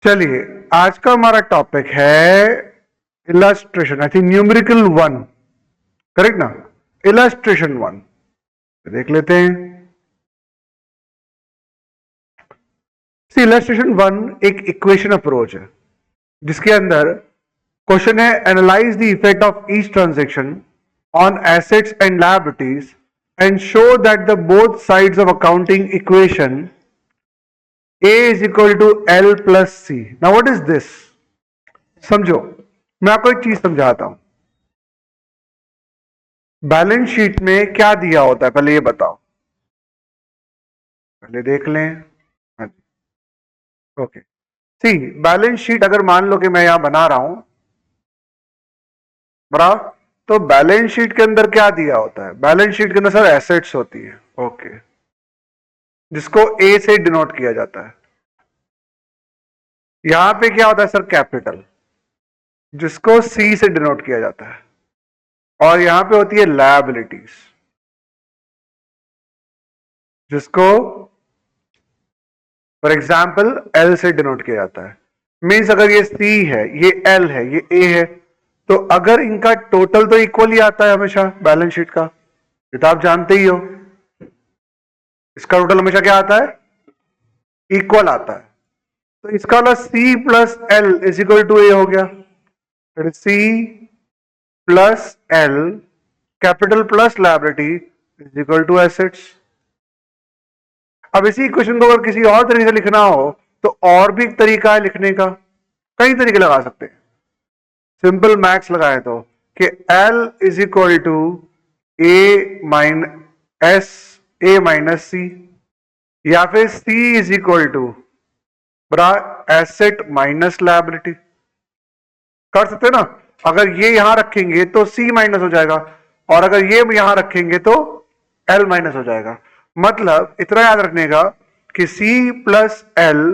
चलिए आज का हमारा टॉपिक है illustration. I think numerical 1, correct ना? इलस्ट्रेशन 1 देख लेते हैं। इलस्ट्रेशन 1 एक इक्वेशन अप्रोच है जिसके अंदर क्वेश्चन है analyse the effect of each transaction on assets and liabilities and show that the both sides of accounting equation A is equal to L plus C. Now what is this? समझो, मैं आपको एक चीज समझाता हूं। Balance sheet में क्या दिया होता है पहले ये बताओ, पहले देख लें। हाँ जी, ओके। सी बैलेंस शीट अगर मान लो कि मैं यहां बना रहा हूं, बराबर, तो बैलेंस शीट के अंदर क्या दिया होता है? बैलेंस शीट के अंदर सर एसेट्स होती है, ओके, जिसको A से डिनोट किया जाता है। यहां पे क्या होता है सर? कैपिटल, जिसको C से डिनोट किया जाता है। और यहां पे होती है लायबिलिटीज, जिसको फॉर एग्जाम्पल L से डिनोट किया जाता है। मीन्स अगर ये C है, ये L है, ये A है, तो अगर इनका टोटल तो इक्वल ही आता है हमेशा बैलेंस शीट का, ये तो आप जानते ही हो। इसका टोटल हमेशा क्या आता है? इक्वल आता है। तो इसका वाला C plus L is equal to A हो गया। C plus L capital plus liability is equal to assets. अब इसी इक्वेशन को अगर किसी और तरीके से लिखना हो तो और भी एक तरीका है लिखने का, कई तरीके लगा सकते हैं। सिंपल मैथ्स लगाए तो कि L is equal to A minus C, या फिर C is equal to asset minus liability. कर सकते ना? अगर ये यहां रखेंगे तो C माइनस हो जाएगा, और अगर ये यहां रखेंगे तो L माइनस हो जाएगा। मतलब इतना याद रखने का कि C plus L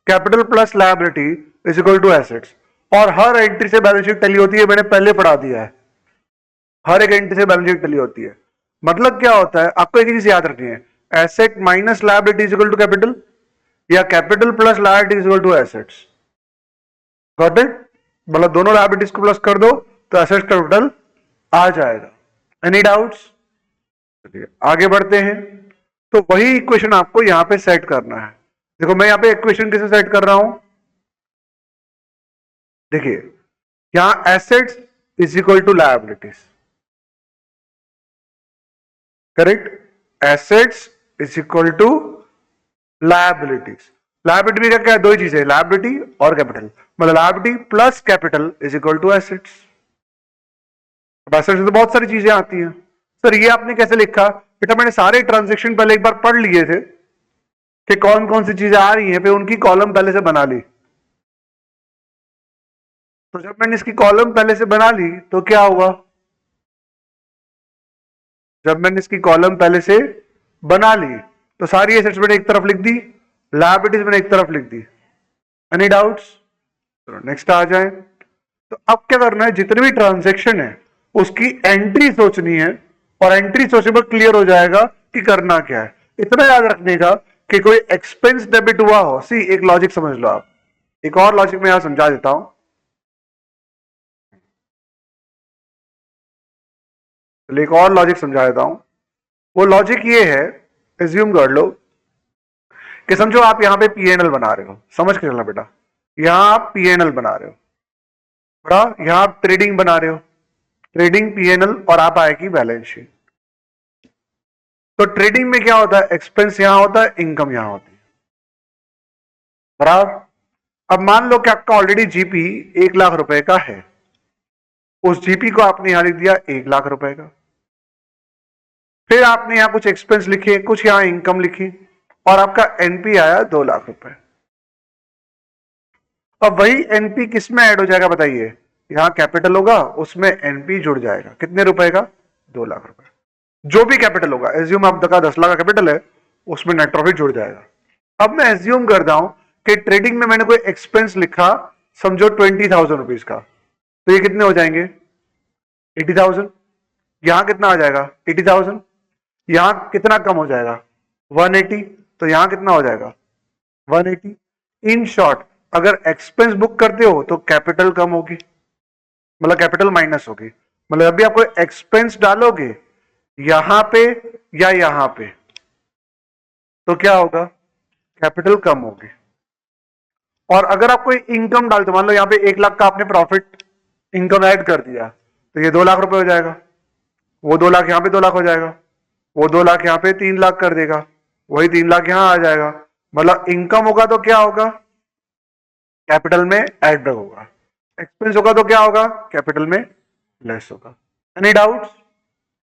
capital plus liability is equal to assets. और हर एंट्री से बैलेंस शीट टैली होती है, मैंने पहले पढ़ा दिया है। हर एक एंट्री से बैलेंस शीट टैली होती है। मतलब क्या होता है? आपको एक चीज याद रखनी है, asset minus liability is equal to capital, या capital plus liability is equal to assets. Got it? मतलब दोनों लायबिलिटीज को प्लस कर दो तो एसेट्स का टोटल आ जाएगा। Any doubts? चलिए आगे बढ़ते हैं। तो वही इक्वेशन आपको यहां पे सेट करना है। देखो मैं यहां पे इक्वेशन कैसे सेट कर रहा हूं, देखिए यहां assets is equal to liabilities, correct? Assets is equal to liabilities. Liability का क्या है? दो ही चीजें, लायबिलिटी और कैपिटल। मतलब liability plus capital is equal to assets. अब एसेट्स में तो बहुत सारी चीजें आती हैं। सर ये आपने कैसे लिखा? बेटा मैंने सारे ट्रांजेक्शन पहले एक बार पढ़ लिए थे कि कौन कौन सी चीजें आ रही हैं, फिर उनकी कॉलम पहले से बना ली। तो जब मैंने इसकी कॉलम पहले से बना ली तो क्या हुआ? जब मैंने इसकी कॉलम पहले से बना ली तो सारी एसेट्स मैंने एक तरफ लिख दी, लायबिलिटीज मैंने एक तरफ लिख दी। Any doubts? चलो नेक्स्ट आ जाए। तो अब क्या करना है, जितने भी ट्रांजेक्शन है उसकी एंट्री सोचनी है, और एंट्री सोचने पर क्लियर हो जाएगा कि करना क्या है। इतना याद रखने का कि कोई एक्सपेंस डेबिट हुआ हो। सी एक लॉजिक समझ लो आप, एक और लॉजिक मैं यहां समझा देता हूं। एक और लॉजिक समझा देता हूं। वो लॉजिक ये है, एज्यूम कर लो कि समझो आप यहां पे पीएनएल बना रहे हो, समझ के चलना बेटा, यहां आप पीएनएल बना रहे हो, बड़ा यहां आप ट्रेडिंग बना रहे हो, ट्रेडिंग पीएनएल, और आप आएगी बैलेंस शीट। तो ट्रेडिंग में क्या होता है? एक्सपेंस यहां होता है, इनकम यहां होती है, बराबर। अब मान लो कि आपका ऑलरेडी जीपी 1,00,000 रुपए का है, उस जीपी को आपने यहां लिख दिया 1,00,000 रुपए का। फिर आपने यहां कुछ एक्सपेंस लिखे, कुछ यहां इनकम लिखी, और आपका एनपी आया 2,00,000 रुपए। अब वही एनपी किस में ऐड हो जाएगा बताइए? यहां कैपिटल होगा, उसमें एनपी जुड़ जाएगा। कितने रुपए का? 2,00,000 रुपए। जो भी कैपिटल होगा, एज्यूम आपका 10,00,000 का कैपिटल है, उसमें नेट प्रॉफिट जुड़ जाएगा। अब मैं एज्यूम करता हूं कि ट्रेडिंग में मैंने कोई एक्सपेंस लिखा, समझो 20,000 रुपीज का, तो ये कितने हो जाएंगे? 80,000। यहां कितना आ जाएगा? 80,000। यहां कितना कम हो जाएगा? 180। तो यहां कितना हो जाएगा? 180। इन शॉर्ट अगर एक्सपेंस बुक करते हो तो कैपिटल कम होगी, मतलब कैपिटल माइनस होगी। मतलब अभी आपको एक्सपेंस डालोगे यहां पे या यहां पे तो क्या होगा, कैपिटल कम होगी। और अगर आप कोई इनकम डालते, मान लो यहां पे 1 लाख का आपने प्रॉफिट इनकम ऐड कर दिया, तो ये 2 लाख रुपए हो जाएगा, वो 2 लाख यहां पे 2 लाख हो जाएगा, वो 2 लाख यहां पे 3 लाख कर देगा, वही 3 लाख यहां आ जाएगा। मतलब इनकम होगा तो क्या होगा, कैपिटल में ऐड होगा, एक्सपेंस होगा तो क्या होगा, कैपिटल में लेस होगा। Any doubt?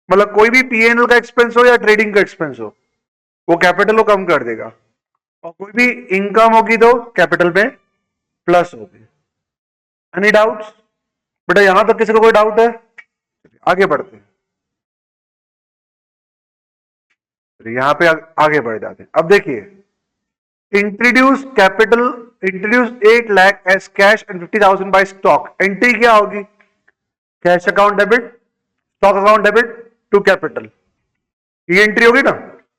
मतलब कोई भी पीएनएल का एक्सपेंस हो या ट्रेडिंग का एक्सपेंस हो, वो कैपिटल को कम कर देगा, और कोई भी इनकम होगी तो कैपिटल में प्लस होगी। Any doubt? बेटा यहां तक किसी को कोई डाउट है? आगे बढ़ते हैं, यहां पे आगे बढ़ जाते हैं। अब देखिए, introduce capital, introduce 8 lakh as cash and 50,000 by stock. Entry क्या होगी, cash account debit, stock account debit to capital, ये एंट्री होगी ना,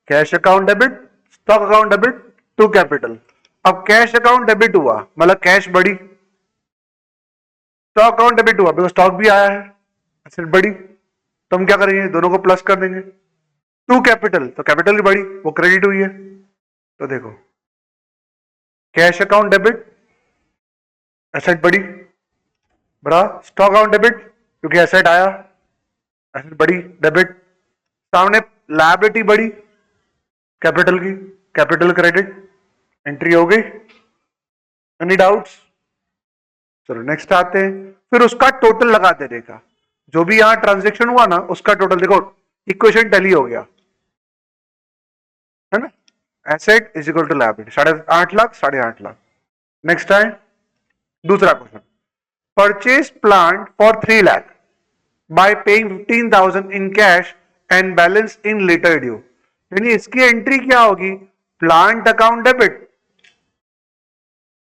cash account debit, stock account debit to capital. अब कैश अकाउंट डेबिट हुआ मतलब कैश बढ़ी, स्टॉक अकाउंट डेबिट हुआ बिकॉज स्टॉक भी आया है, एसेट बढ़ी, तो हम क्या करेंगे, दोनों को प्लस कर देंगे। टू कैपिटल, तो कैपिटल भी बढ़ी, वो क्रेडिट हुई है। तो देखो, कैश अकाउंट डेबिट, एसेट बढ़ी, बढ़ा, स्टॉक अकाउंट डेबिट क्योंकि एसेट आया, एसेट बढ़ी, डेबिट, सामने लायबिलिटी बढ़ी कैपिटल की, कैपिटल क्रेडिट, एंट्री हो गई। Any doubts? चलो नेक्स्ट आते हैं, फिर उसका टोटल लगा देने का, जो भी यहां ट्रांजेक्शन हुआ ना उसका टोटल। देखो इक्वेशन टैली हो गया है ना, asset is equal to liability, 8.5 lakh 8.5 lakh. Next है दूसरा question, purchase plant for 3 lakh by paying 15,000 in cash and balance in later due. यानी इसकी एंट्री क्या होगी, प्लांट अकाउंट डेबिट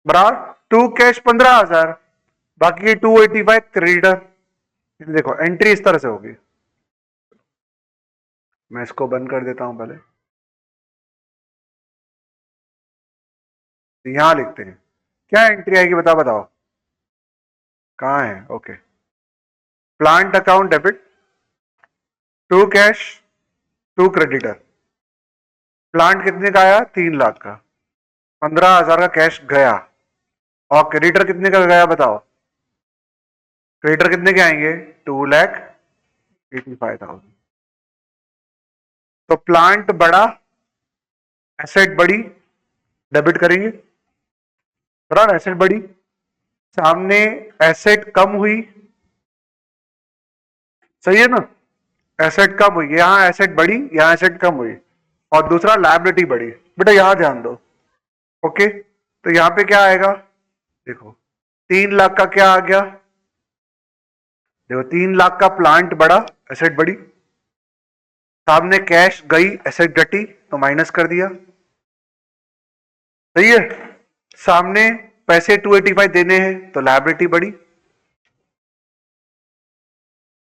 बराबर टू कैश 15,000, बाकी 285 क्रेडिटर। देखो एंट्री इस तरह से होगी, मैं इसको बंद कर देता हूं पहले, यहां लिखते हैं क्या एंट्री आएगी, बताओ बताओ कहां है। Okay, plant account debit to cash to creditor. Plant कितने का आया, 3 लाख का, 15,000 का कैश गया, और क्रेडिटर कितने का गया बताओ, क्रेडिटर कितने के आएंगे, 2,85,000। तो प्लांट बढ़ा, एसेट बढ़ी, डेबिट करेंगे, बराबर, एसेट बढ़ी, सामने एसेट कम हुई, सही है ना, एसेट कम हुई, यहां एसेट बढ़ी, यहां एसेट कम हुई, और दूसरा लायबिलिटी बढ़ी। बेटा यहां ध्यान दो, ओके, तो यहां पे क्या आएगा, देखो 3 लाख का क्या आ गया, देखो 3 लाख का प्लांट बढ़ा, एसेट बढ़ी, सामने कैश गई, एसेट घटी, तो माइनस कर दिया, सही है, सामने पैसे 285 देने हैं तो लायबिलिटी बढ़ी।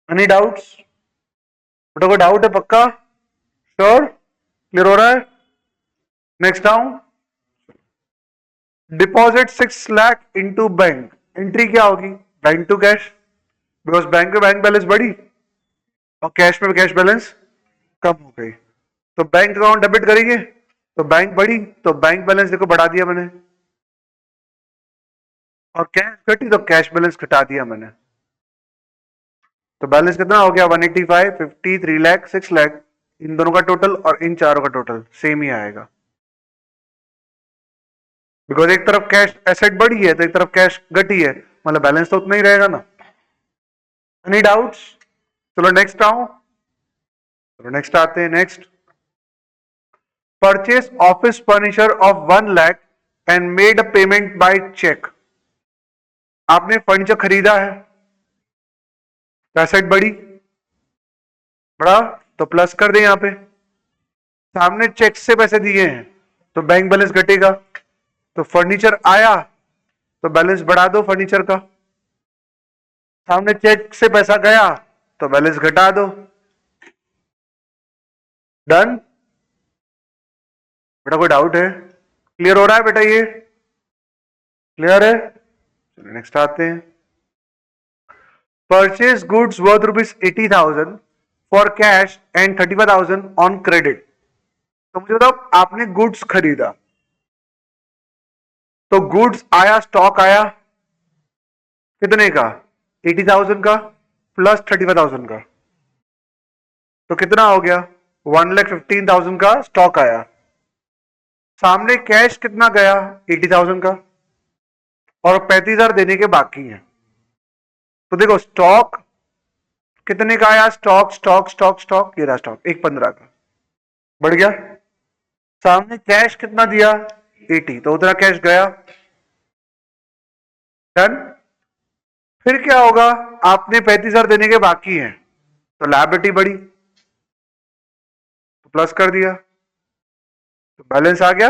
Any doubts? बेटा कोई डाउट है पक्का, श्योर, क्लियर हो रहा है? Next down, deposit 6 lakh into bank, entry क्या होगी, bank to cash, because bank में बैंक बैलेंस बढ़ी और कैश में कैश बैलेंस कम हो गई, तो बैंक अकाउंट डेबिट करेंगे, तो बैंक बढ़ी, तो बैंक बैलेंस देखो बढ़ा दिया मैंने, और कैश घटी तो कैश बैलेंस घटा दिया मैंने, तो बैलेंस कितना हो गया, 185, 50, 3 लाख, 6 लाख, इन दोनों का टोटल और इन चारों का टोटल सेम ही आएगा, बिकॉज एक तरफ कैश एसेट बढ़ी है तो एक तरफ कैश घटी है, मतलब बैलेंस तो उतना ही रहेगा ना। Any doubts? चलो नेक्स्ट आओ, चलो नेक्स्ट आते हैं, next, purchase office furniture of 1 lakh and made a payment by cheque. आपने फर्नीचर खरीदा है, एसेट बढ़ी, बढ़ा, तो प्लस कर दे, यहां पे सामने चेक से पैसे दिए हैं तो बैंक बैलेंस घटेगा, तो फर्नीचर आया तो बैलेंस बढ़ा दो फर्नीचर का, सामने चेक से पैसा गया तो बैलेंस घटा दो, डन। बेटा कोई डाउट है, क्लियर हो रहा है बेटा ये, क्लियर है? चलिए नेक्स्ट आते हैं। Purchase goods worth rupees 80,000 for cash and 35,000 on credit. तो मुझे बताओ, आपने गुड्स खरीदा, तो गुड्स आया, स्टॉक आया कितने का? 80,000 का प्लस 35,000 का, तो कितना हो गया? 1,15,000 का स्टॉक आया। सामने कैश कितना गया? 80,000 का, और 35,000 देने के बाकी हैं। तो देखो स्टॉक कितने का आया? स्टॉक स्टॉक स्टॉक स्टॉक, ये रहा स्टॉक 1,15 का, बढ़ गया। सामने कैश कितना दिया? 80, तो उतना कैश गया। डन। फिर क्या होगा? आपने 35,000 देने के बाकी हैं, तो लायबिलिटी बढ़ी, तो प्लस कर दिया, तो बैलेंस आ गया,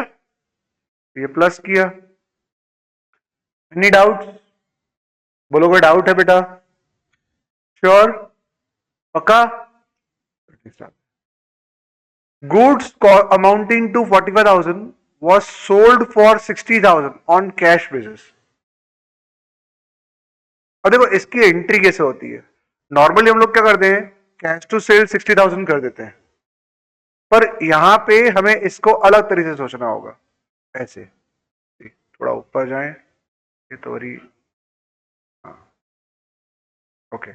ये प्लस किया। Any doubt? बोलो कोई डाउट है बेटा? श्योर? पक्का? Goods amounting to 45,000 was sold for 60,000 on cash basis। अब देखो इसकी एंट्री कैसे होती है? नॉर्मली हम लोग क्या करते हैं, कैश टू सेल 60,000 कर देते हैं, पर यहां पे हमें इसको अलग तरीके से सोचना होगा। ऐसे थोड़ा ऊपर जाएं, ये तो ओके।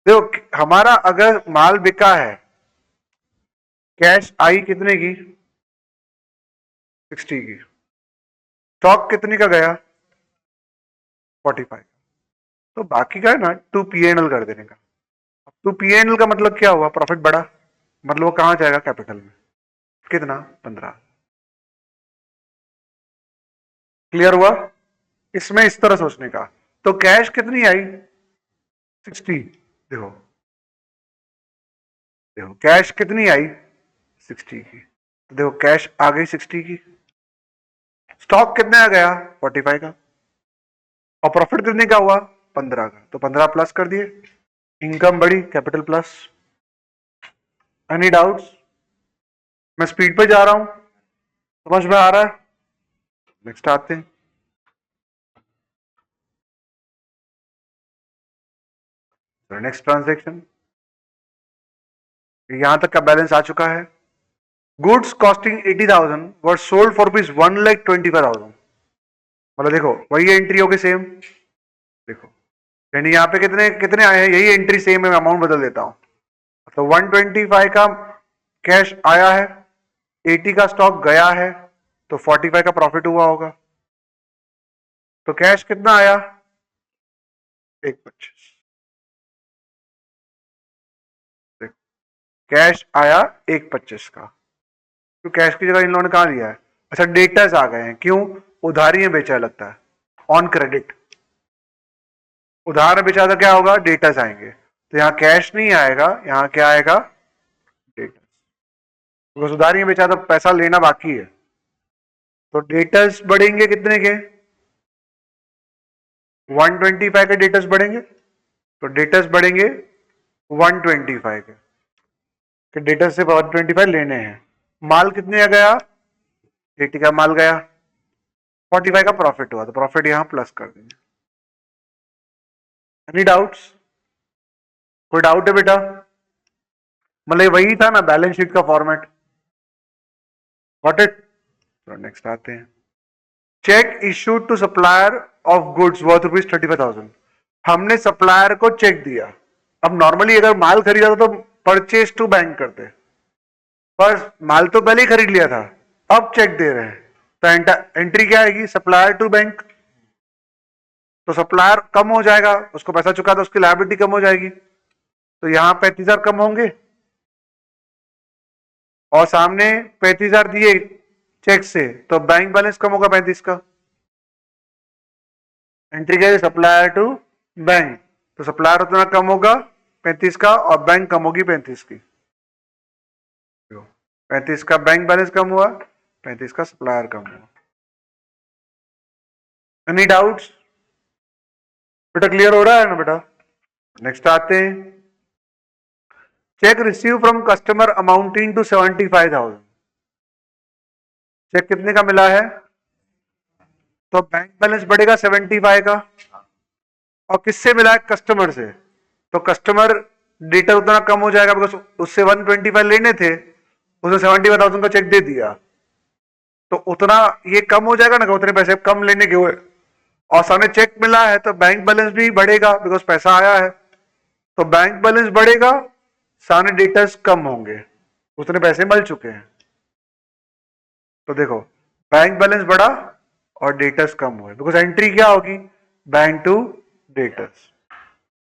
देखो हमारा अगर माल बिका है, कैश आई कितने की? 60 की, स्टॉक कितने का गया? 45। तो बाकी का है ना 2 P&L कर देने का। 2 P&L का मतलब क्या हुआ? प्रॉफिट बढ़ा, मतलब वो कहां जाएगा? कैपिटल में। कितना? 15। क्लियर हुआ? इसमें इस तरह सोचने का। तो कैश कितनी आई? 60। देखो देखो कैश कितनी आई? 60 की। तो देखो कैश आ गई 60 की, स्टॉक कितने आ गया? 45 का, और प्रॉफिट कितने का हुआ? 15 का, तो 15 प्लस कर दिए, इनकम बढ़ी, कैपिटल प्लस। Any doubts? मैं स्पीड पे जा रहा हूं, समझ में आ रहा है? नेक्स्ट आते हैं। नेक्स्ट ट्रांजेक्शन, यहां तक का बैलेंस आ चुका है। Goods costing 80,000 were sold for rupees 1,25,000। मतलब देखो वही एंट्री होगी सेम। देखो यानी यहाँ पे कितने कितने आए हैं, यही एंट्री सेम है, मैं अमाउंट बदल देता हूं। तो 125 का कैश आया है, 80 का स्टॉक गया है, तो 45 का प्रॉफिट हुआ होगा। तो कैश कितना आया? 1,25। कैश आया 1,25 का, तो कैश की जगह इन लोगों ने कहा लिया है? अच्छा डेटर्स आ गए हैं, क्यों? उधारी में बेचा लगता है, ऑन क्रेडिट। उधार में बेचा तो क्या होगा? डेटर्स आएंगे। तो यहाँ कैश नहीं आएगा, यहाँ क्या आएगा? डेटर्स। बिकॉज उधारी में बेचा तो पैसा लेना बाकी है, तो डेटर्स बढ़ेंगे कितने के? 125 के डेटर्स बढ़ेंगे, तो डेटर्स बढ़ेंगे 125 के डेटर्स से 125 लेने हैं। माल कितने का गया? 80 का माल गया, 45 का प्रॉफिट हुआ, तो प्रॉफिट यहां प्लस कर देंगे। Any doubts? कोई डाउट है बेटा? मतलब वही था ना बैलेंस शीट का फॉर्मेट। Got it? नेक्स्ट आते हैं। Cheque issued to supplier of goods worth rupees 35,000। हमने सप्लायर को चेक दिया। अब नॉर्मली अगर माल खरीदा था तो परचेज टू बैंक करते, पर माल तो पहले ही खरीद लिया था, अब चेक दे रहे हैं, तो एंट्री क्या आएगी? Supplier to bank. तो सप्लायर कम हो जाएगा, उसको पैसा चुका था, उसकी लायबिलिटी कम हो जाएगी, तो यहां 35,000 कम होंगे, और सामने 35,000 दिए चेक से, तो बैंक बैलेंस कम होगा 35 का। एंट्री क्या है? सप्लायर टू बैंक, तो सप्लायर उतना कम होगा 35 का, और बैंक कम होगी 35 की। 35 का बैंक बैलेंस कम हुआ, 35 का सप्लायर कम हुआ। Any doubts? बेटा क्लियर हो रहा है ना बेटा? नेक्स्ट आते हैं। Cheque receive from customer amounting to 75,000। Cheque कितने का मिला है? तो बैंक बैलेंस बढ़ेगा 75 का, और किससे मिला है? कस्टमर से। तो कस्टमर डेटा उतना कम हो जाएगा, बिकॉज उससे 125 लेने थे, उसने 75,000 का चेक दे दिया, तो उतना ये कम हो जाएगा ना, उतने पैसे कम लेने के हुए, और सामने चेक मिला है तो बैंक बैलेंस भी बढ़ेगा, बिकॉज पैसा आया है। तो बैंक बैलेंस बढ़ेगा, सामने डेटर्स कम होंगे, उतने पैसे मिल चुके हैं। तो देखो, बैंक बैलेंस बढ़ा और डेटर्स कम हुए, बिकॉज एंट्री क्या होगी? बैंक टू डेटर्स,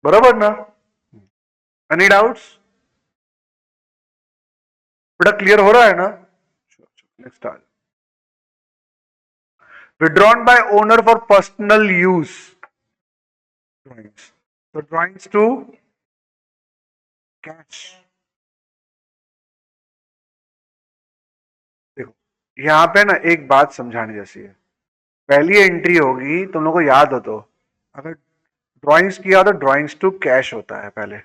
बराबर ना? Any doubts? बेटा क्लियर हो रहा है ना? नेक्स्ट आ, withdrawn by owner for personal use drawings. So drawings to cash. देखो यहां पे ना एक बात समझाने जैसी है। पहली एंट्री होगी, तुम लोगों को याद हो तो, अगर ड्राइंग्स किया तो ड्राइंग्स टू कैश होता है पहले।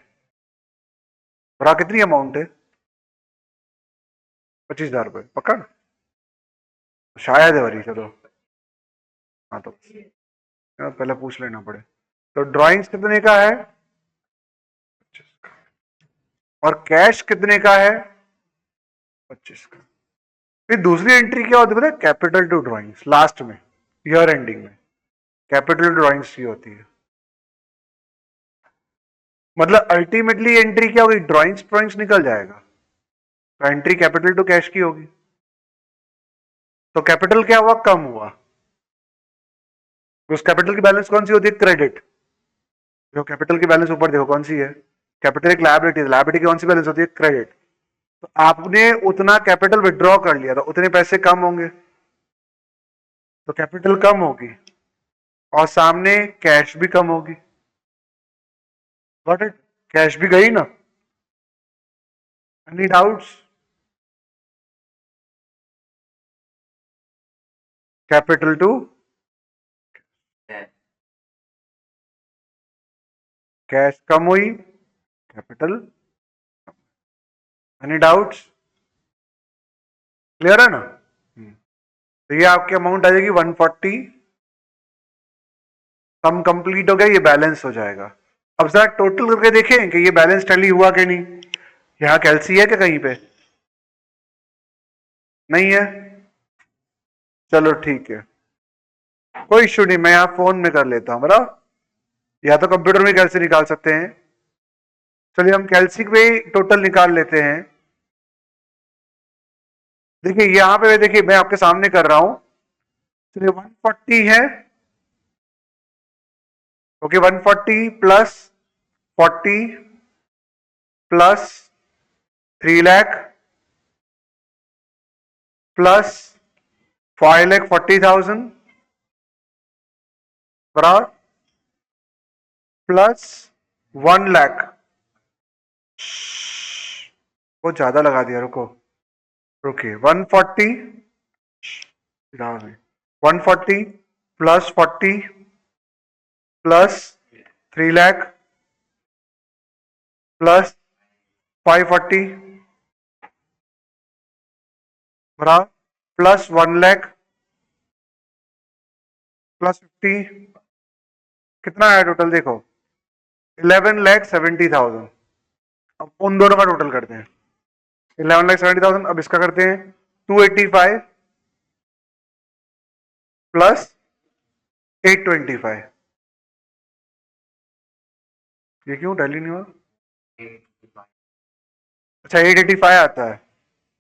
भरा कितनी अमाउंट है? 25,000 रुपए, पक्का ना? शायद है भरी, चलो हाँ तो पहले पूछ लेना पड़े। तो ड्राइंग्स कितने का है? 25 का। और कैश कितने का है? 25 का। फिर दूसरी एंट्री क्या होती है? कैपिटल टू ड्राइंग्स, लास्ट में ईयर एंडिंग में कैपिटल ड्राइंग्स की होती है। मतलब अल्टीमेटली एंट्री क्या होगी? ड्राइंग्स निकल जाएगा, तो एंट्री कैपिटल टू कैश की होगी। तो कैपिटल क्या हुआ? कम हुआ। उस कैपिटल की बैलेंस कौन सी होती है? क्रेडिट। जो कैपिटल की बैलेंस ऊपर देखो कौन सी है? कैपिटल एक लायबिलिटी है, लायबिलिटी की कौन सी बैलेंस होती है? क्रेडिट। तो आपने उतना कैपिटल विड्रॉ कर लिया, तो उतने पैसे कम होंगे, तो कैपिटल कम होगी, और सामने कैश भी कम होगी। Got it? कैश भी गई ना? Any doubts? Capital to cash कम हुई, कैपिटल। Any doubts? क्लियर है ना? तो ये आपकी अमाउंट आ जाएगी 140। सम कंप्लीट हो गया, ये बैलेंस हो जाएगा। अब जरा टोटल करके देखें कि ये बैलेंस टैली हुआ कि नहीं। यहां कैलसी है क्या कहीं पे? नहीं है? चलो ठीक है, कोई इश्यू नहीं, मैं यहां फोन में कर लेता हूं बरा, या तो कंप्यूटर में कैलसी निकाल सकते हैं। चलिए हम कैलसी पे टोटल निकाल लेते हैं। देखिए यहां पे, देखिए मैं आपके सामने कर रहा हूं। चलिए 140 है, okay 140 plus 40 plus 3 lakh plus 5,40,000 बराबर प्लस 1 लाख। बहुत ज्यादा लगा दिया, रुको रुकिए। 140 प्लस 40 प्लस 3 लाख प्लस 540 बराबर प्लस 1 लाख प्लस 50, कितना है टोटल? देखो 11,70,000। अब उन दोनों का टोटल करते हैं, 11,70,000। अब इसका करते हैं 285 प्लस 825। ये क्यों टैली नहीं हुआ? अच्छा 885 आता है,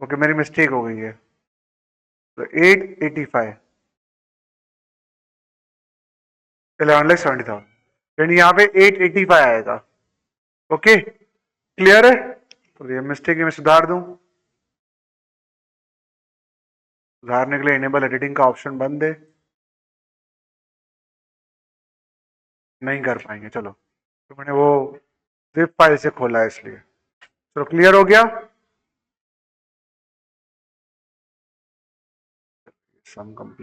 ओके मेरी मिस्टेक हो गई है। तो 885 11,70,000, यानी यहाँ पे 885 आएगा। ओके क्लियर है? तो ये मिस्टेक मैं सुधार दूं। सुधारने के लिए इनेबल एडिटिंग का ऑप्शन बंद है, नहीं कर पाएंगे। चलो, तो मैंने वो जिप फाइल से खोला है इसलिए। चलो क्लियर हो गया? Sum complete.